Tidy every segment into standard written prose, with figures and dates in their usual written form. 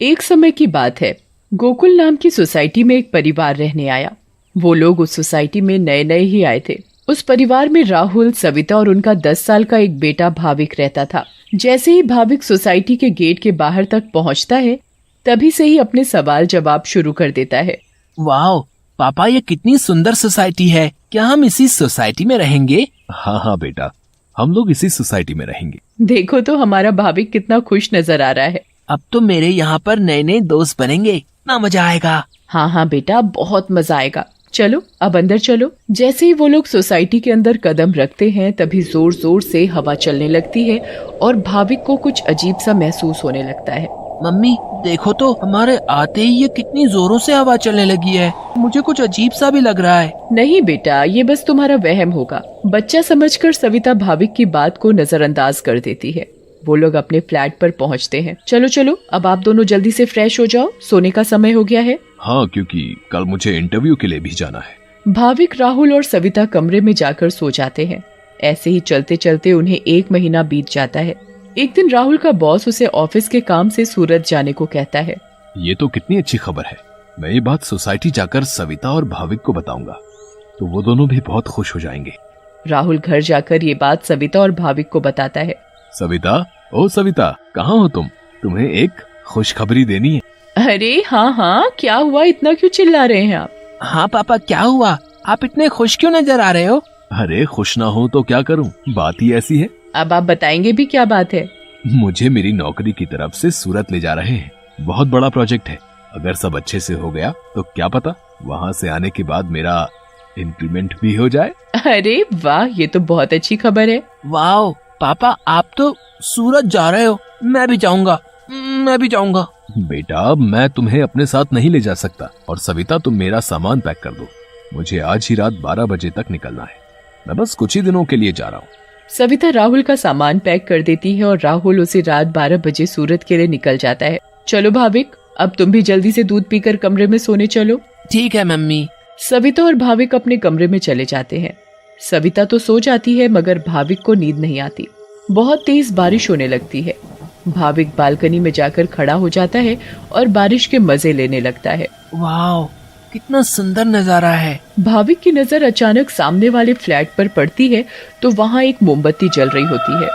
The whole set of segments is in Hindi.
एक समय की बात है। गोकुल नाम की सोसाइटी में एक परिवार रहने आया। वो लोग उस सोसाइटी में नए नए ही आए थे। उस परिवार में राहुल, सविता और उनका 10 साल का एक बेटा भाविक रहता था। जैसे ही भाविक सोसाइटी के गेट के बाहर तक पहुंचता है, तभी से ही अपने सवाल जवाब शुरू कर देता है। वाह पापा, ये कितनी सुंदर सोसाइटी है। क्या हम इसी सोसाइटी में रहेंगे? हाँ हाँ बेटा, हम लोग इसी सोसाइटी में रहेंगे। देखो तो हमारा भाविक कितना खुश नजर आ रहा है। अब तो मेरे यहाँ पर नए नए दोस्त बनेंगे, इतना मजा आएगा। हाँ हाँ बेटा, बहुत मजा आएगा। चलो अब अंदर चलो। जैसे ही वो लोग सोसाइटी के अंदर कदम रखते हैं, तभी जोर जोर से हवा चलने लगती है और भाविक को कुछ अजीब सा महसूस होने लगता है। मम्मी देखो तो, हमारे आते ही ये कितनी जोरों से हवा चलने लगी है। मुझे कुछ अजीब सा भी लग रहा है। नहीं बेटा, ये बस तुम्हारा वहम होगा। बच्चा समझकर सविता भाविक की बात को नजरअंदाज कर देती है। वो लोग अपने फ्लैट पर पहुंचते हैं। चलो चलो, अब आप दोनों जल्दी से फ्रेश हो जाओ, सोने का समय हो गया है। हाँ, क्योंकि कल मुझे इंटरव्यू के लिए भी जाना है। भाविक, राहुल और सविता कमरे में जाकर सो जाते हैं। ऐसे ही चलते चलते उन्हें 1 महीना बीत जाता है। एक दिन राहुल का बॉस उसे ऑफिस के काम से सूरत जाने को कहता है। ये तो कितनी अच्छी खबर है। मैं ये बात सोसाइटी जाकर सविता और भाविक को बताऊंगा, तो वो दोनों भी बहुत खुश हो जाएंगे। राहुल घर जाकर ये बात सविता और भाविक को बताता है। सविता, ओ सविता, कहाँ हो तुम? तुम्हें एक खुशखबरी देनी है। अरे हाँ हाँ, क्या हुआ? इतना क्यों चिल्ला रहे हैं आप? हाँ पापा, क्या हुआ? आप इतने खुश क्यों नजर आ रहे हो? अरे खुश ना हो तो क्या करूं, बात ही ऐसी है। अब आप बताएंगे भी, क्या बात है? मुझे मेरी नौकरी की तरफ से सूरत ले जा रहे हैं। बहुत बड़ा प्रोजेक्ट है। अगर सब अच्छे से हो गया तो क्या पता वहाँ से आने के बाद मेरा इंक्रीमेंट भी हो जाए। अरे वाह, ये तो बहुत अच्छी खबर है। वाह पापा, आप तो सूरत जा रहे हो। मैं भी जाऊंगा, मैं भी जाऊंगा। बेटा, मैं तुम्हें अपने साथ नहीं ले जा सकता। और सविता, तुम मेरा सामान पैक कर दो। मुझे आज ही रात 12 बजे तक निकलना है। मैं बस कुछ ही दिनों के लिए जा रहा हूँ। सविता राहुल का सामान पैक कर देती है और राहुल उसे रात 12 बजे सूरत के लिए निकल जाता है। चलो भाविक, अब तुम भी जल्दी से दूध पीकर कमरे में सोने चलो। ठीक है मम्मी। सविता और भाविक अपने कमरे में चले जाते हैं। सविता तो सो जाती है, मगर भाविक को नींद नहीं आती। बहुत तेज बारिश होने लगती है। भाविक बालकनी में जाकर खड़ा हो जाता है और बारिश के मजे लेने लगता है। वाह, कितना सुंदर नजारा है। भाविक की नजर अचानक सामने वाले फ्लैट पर पड़ती है, तो वहाँ एक मोमबत्ती जल रही होती है।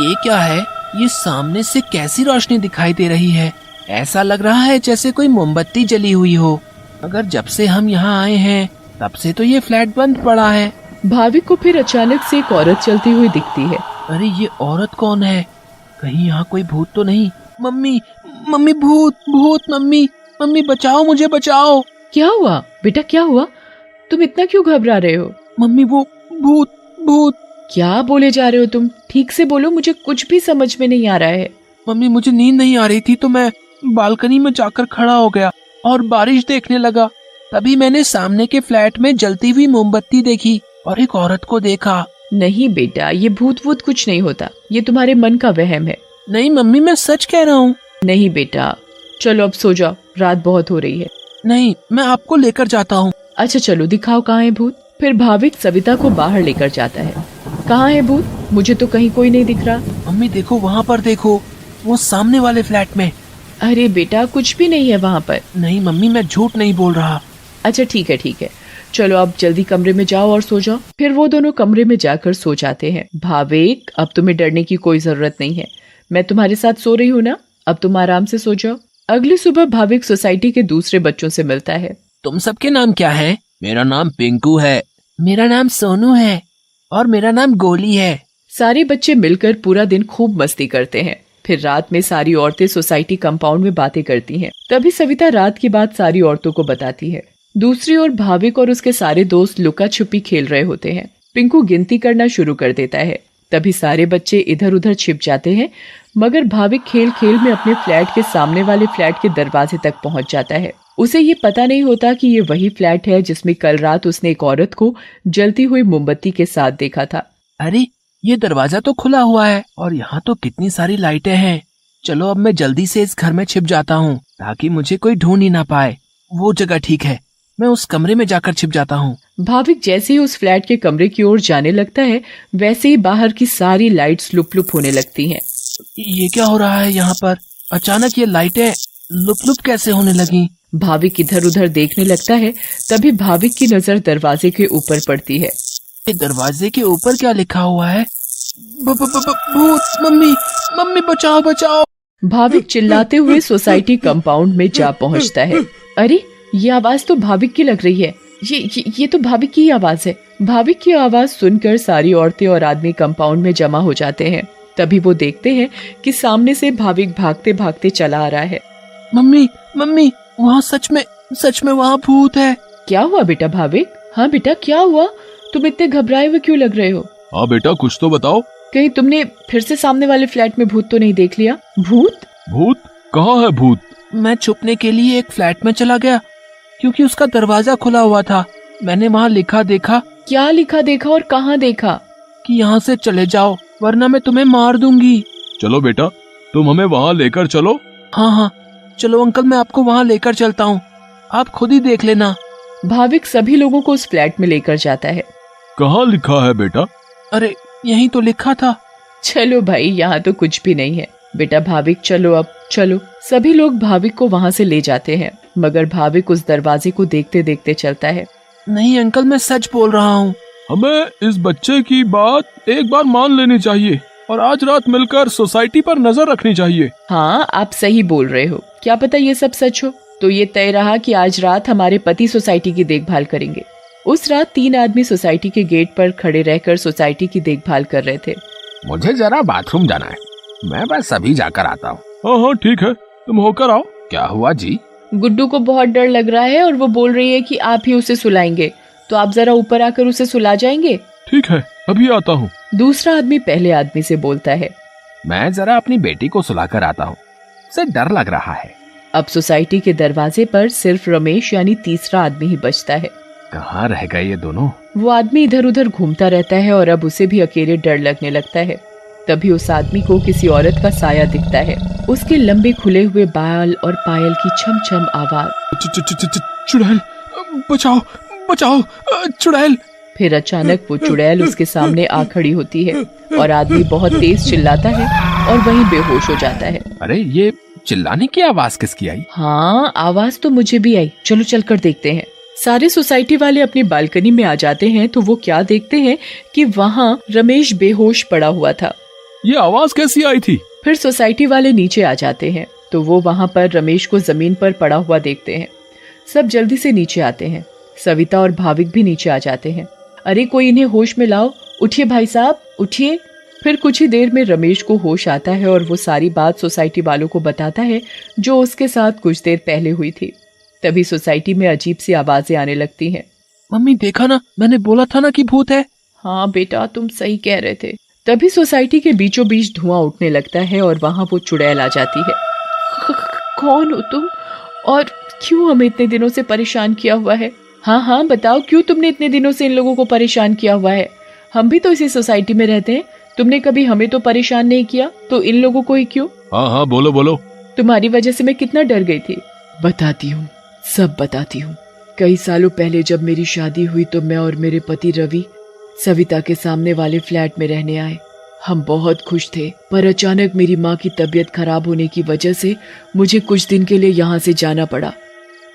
ये क्या है? ये सामने से कैसी रोशनी दिखाई दे रही है? ऐसा लग रहा है जैसे कोई मोमबत्ती जली हुई हो। अगर जब से हम यहाँ आए हैं तब से तो ये फ्लैट बंद पड़ा है। भाविक को फिर अचानक से एक औरत चलती हुई दिखती है। अरे ये औरत कौन है? कहीं यहाँ कोई भूत तो नहीं? मम्मी, मम्मी, भूत, भूत, मम्मी, मम्मी बचाओ, मुझे बचाओ। क्या हुआ बेटा, क्या हुआ? तुम इतना क्यों घबरा रहे हो? मम्मी, वो भूत, भूत। क्या बोले जा रहे हो तुम? ठीक से बोलो, मुझे कुछ भी समझ में नहीं आ रहा है। मम्मी, मुझे नींद नहीं आ रही थी तो मैं बालकनी में जाकर खड़ा हो गया और बारिश देखने लगा। तभी मैंने सामने के फ्लैट में जलती हुई मोमबत्ती देखी और एक औरत को देखा। नहीं बेटा, ये भूत वूत कुछ नहीं होता। ये तुम्हारे मन का वहम है। नहीं मम्मी, मैं सच कह रहा हूँ। नहीं बेटा, चलो अब सो जाओ, रात बहुत हो रही है। नहीं, मैं आपको लेकर जाता हूँ। अच्छा चलो, दिखाओ कहाँ है भूत। फिर भाविक सविता को बाहर लेकर जाता है। कहाँ है भूत? मुझे तो कहीं कोई नहीं दिख रहा। मम्मी देखो, वहाँ पर देखो, वो सामने वाले फ्लैट में। अरे बेटा, कुछ भी नहीं है वहाँ पर। नहीं मम्मी, मैं झूठ नहीं बोल रहा। अच्छा ठीक है ठीक है, चलो अब जल्दी कमरे में जाओ और सो जाओ। फिर वो दोनों कमरे में जाकर सो जाते हैं। भाविक, अब तुम्हें डरने की कोई जरूरत नहीं है। मैं तुम्हारे साथ सो रही हूँ ना, अब तुम आराम से सो जाओ। अगली सुबह भाविक सोसाइटी के दूसरे बच्चों से मिलता है। तुम सबके नाम क्या है? मेरा नाम पिंकू है। मेरा नाम सोनू है। और मेरा नाम गोली है। सारे बच्चे मिलकर पूरा दिन खूब मस्ती करते हैं। फिर रात में सारी औरतें सोसाइटी कंपाउंड में बातें करती हैं। तभी सविता रात की बात सारी औरतों को बताती है। दूसरी ओर भाविक और उसके सारे दोस्त लुका छुपी खेल रहे होते हैं। पिंकू गिनती करना शुरू कर देता है। तभी सारे बच्चे इधर उधर छिप जाते हैं, मगर भाविक खेल खेल में अपने फ्लैट के सामने वाले फ्लैट के दरवाजे तक पहुंच जाता है। उसे ये पता नहीं होता कि ये वही फ्लैट है जिसमें कल रात उसने एक औरत को जलती हुई मोमबत्ती के साथ देखा था। अरे ये दरवाजा तो खुला हुआ है और यहाँ तो कितनी सारी लाइटें हैं। चलो अब मैं जल्दी से इस घर में छिप जाता हूँ ताकि मुझे कोई ढूंढ ही ना पाए। वो जगह ठीक है, मैं उस कमरे में जाकर छिप जाता हूँ। भाविक जैसे ही उस फ्लैट के कमरे की ओर जाने लगता है, वैसे ही बाहर की सारी लाइट्स लुप लुप होने लगती हैं। ये क्या हो रहा है यहाँ पर? अचानक ये लाइटें लुप लुप कैसे होने लगी? भाविक इधर उधर देखने लगता है। तभी भाविक की नजर दरवाजे के ऊपर पड़ती है। ये दरवाजे के ऊपर क्या लिखा हुआ है? भूत! मम्मी, मम्मी बचाओ बचाओ! भाविक चिल्लाते हुए सोसाइटी कंपाउंड में जा पहुंचता है। अरे, ये आवाज तो भाविक की लग रही है। ये तो भाविक की आवाज है। भाविक की आवाज सुनकर सारी औरतें और आदमी कंपाउंड में जमा हो जाते हैं। तभी वो देखते हैं कि सामने से भाविक भागते भागते चला आ रहा है। मम्मी, मम्मी, वहाँ सच में वहाँ भूत है। क्या हुआ बेटा भाविक? हाँ बेटा, क्या हुआ? तुम इतने घबराए हुए क्यों लग रहे हो? हाँ बेटा, कुछ तो बताओ। कहीं तुमने फिर से सामने वाले फ्लैट में भूत तो नहीं देख लिया? भूत? भूत? कहाँ है भूत? मैं छुपने के लिए एक फ्लैट में चला गया क्योंकि उसका दरवाजा खुला हुआ था। मैंने वहाँ लिखा देखा। क्या लिखा देखा और कहाँ देखा? कि यहाँ से चले जाओ वरना मैं तुम्हें मार दूंगी। चलो बेटा, तुम हमें वहाँ लेकर चलो। हाँ, चलो अंकल, मैं आपको वहाँ लेकर चलता हूँ, आप खुद ही देख लेना। भाविक सभी लोगों को उस फ्लैट में लेकर जाता है। कहाँ लिखा है बेटा? अरे, यहीं तो लिखा था। चलो भाई, यहाँ तो कुछ भी नहीं है। बेटा भाविक, चलो अब चलो। सभी लोग भाविक को वहाँ से ले जाते हैं, मगर भाविक उस दरवाजे को देखते देखते चलता है। नहीं अंकल, मैं सच बोल रहा हूँ। हमें इस बच्चे की बात एक बार मान लेनी चाहिए और आज रात मिलकर सोसाइटी पर नजर रखनी चाहिए। हाँ, आप सही बोल रहे हो। क्या पता ये सब सच हो। तो ये तय रहा कि आज रात हमारे पति सोसाइटी की देखभाल करेंगे। उस रात 3 आदमी सोसाइटी के गेट पर खड़े रहकर सोसाइटी की देखभाल कर रहे थे। मुझे जरा बाथरूम जाना है, मैं बस अभी जाकर आता हूँ। हाँ ठीक है, तुम होकर आओ। क्या हुआ जी? गुड्डू को बहुत डर लग रहा है और वो बोल रही है कि आप ही उसे सुलाएंगे, तो आप जरा ऊपर आकर उसे सुला जाएंगे। ठीक है, अभी आता हूँ। दूसरा आदमी पहले आदमी से बोलता है। मैं जरा अपनी बेटी को सुलाकर आता हूँ, उसे डर लग रहा है। अब सोसाइटी के दरवाजे पर सिर्फ रमेश यानी तीसरा आदमी ही बचता है। कहाँ रह गए ये दोनों? वो आदमी इधर उधर घूमता रहता है और अब उसे भी अकेले डर लगने लगता है। तभी उस आदमी को किसी औरत का साया दिखता है। उसके लंबे खुले हुए बाल और पायल की छम छम आवाज। चुड़ैल, बचाओ बचाओ, चुड़ैल। फिर अचानक वो चुड़ैल उसके सामने आ खड़ी होती है और आदमी बहुत तेज चिल्लाता है और वहीं बेहोश हो जाता है। अरे, ये चिल्लाने की आवाज किसकी आई? हाँ, आवाज तो मुझे भी आई। चलो चलकर देखते हैं। सारे सोसाइटी वाले अपनी बालकनी में आ जाते हैं तो वो क्या देखते हैं कि वहाँ रमेश बेहोश पड़ा हुआ था। ये आवाज कैसी आई थी? फिर सोसाइटी वाले नीचे आ जाते हैं तो वो वहाँ पर रमेश को जमीन पर पड़ा हुआ देखते हैं। सब जल्दी से नीचे आते हैं। सविता और भाविक भी नीचे आ जाते हैं। अरे, कोई इन्हें होश में लाओ। उठिए भाई साहब, उठिए। फिर कुछ ही देर में रमेश को होश आता है और वो सारी बात सोसाइटी वालों को बताता है जो उसके साथ कुछ देर पहले हुई थी। तभी सोसाइटी में अजीब सी आवाजें आने लगती हैं। मम्मी, देखा ना, मैंने बोला था ना कि भूत है। हाँ बेटा, तुम सही कह रहे थे। तभी सोसाइटी के बीचों बीच धुआं उठने लगता है और वहाँ वो चुड़ैल आ जाती है। कौन हो तुम और क्यों हमें इतने दिनों से परेशान किया हुआ है? हाँ, बताओ, क्यों तुमने इतने दिनों से इन लोगों को परेशान किया हुआ है? हम भी तो इसी सोसाइटी में रहते हैं। तुमने कभी हमें तो परेशान नहीं किया, तो इन लोगों को ही क्यों? हाँ, बोलो बोलो। तुम्हारी वजह से मैं कितना डर गई थी। बताती हूँ, सब बताती हूँ। कई सालों पहले जब मेरी शादी हुई तो मैं और मेरे पति रवि सविता के सामने वाले फ्लैट में रहने आए। हम बहुत खुश थे, पर अचानक मेरी माँ की तबीयत खराब होने की वजह से मुझे कुछ दिन के लिए यहाँ से जाना पड़ा।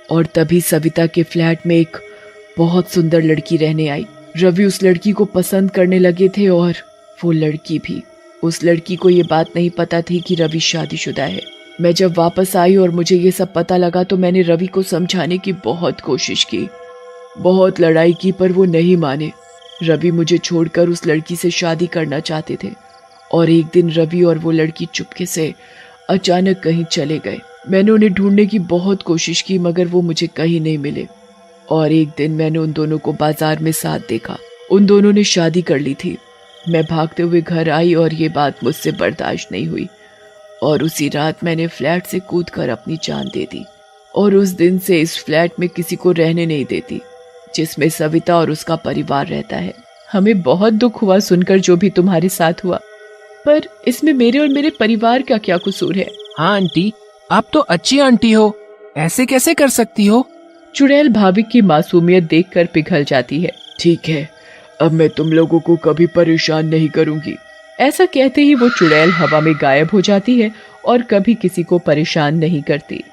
और तभी सविता के फ्लैट में एक बहुत सुंदर लड़की रहने आई। रवि उस लड़की को पसंद करने लगे थे और वो लड़की भी। उस लड़की को ये बात नहीं पता थी कि रवि शादीशुदा है। मैं जब वापस आई और मुझे ये सब पता लगा तो मैंने रवि को समझाने की बहुत कोशिश की, बहुत लड़ाई की, पर वो नहीं माने। रवि मुझे छोड़कर उस लड़की से शादी करना चाहते थे और एक दिन रवि और वो लड़की चुपके से अचानक कहीं चले गए। मैंने उन्हें ढूंढने की बहुत कोशिश की मगर वो मुझे कहीं नहीं मिले। और एक दिन मैंने उन दोनों को बाजार में साथ देखा। उन दोनों ने शादी कर ली थी। मैं भागते हुए घर आई और ये बात मुझसे बर्दाश्त नहीं हुई और उसी रात मैंने फ्लैट से कूदकर अपनी जान दे दी। और उस दिन से इस फ्लैट में किसी को रहने नहीं देती जिसमें सविता और उसका परिवार रहता है। हमें बहुत दुख हुआ सुनकर जो भी तुम्हारे साथ हुआ, पर इसमें मेरे और मेरे परिवार का क्या कसूर है? हाँ आंटी, आप तो अच्छी आंटी हो, ऐसे कैसे कर सकती हो? चुड़ैल भाविक की मासूमियत देखकर पिघल जाती है। ठीक है, अब मैं तुम लोगों को कभी परेशान नहीं करूंगी। ऐसा कहते ही वो चुड़ैल हवा में गायब हो जाती है और कभी किसी को परेशान नहीं करती।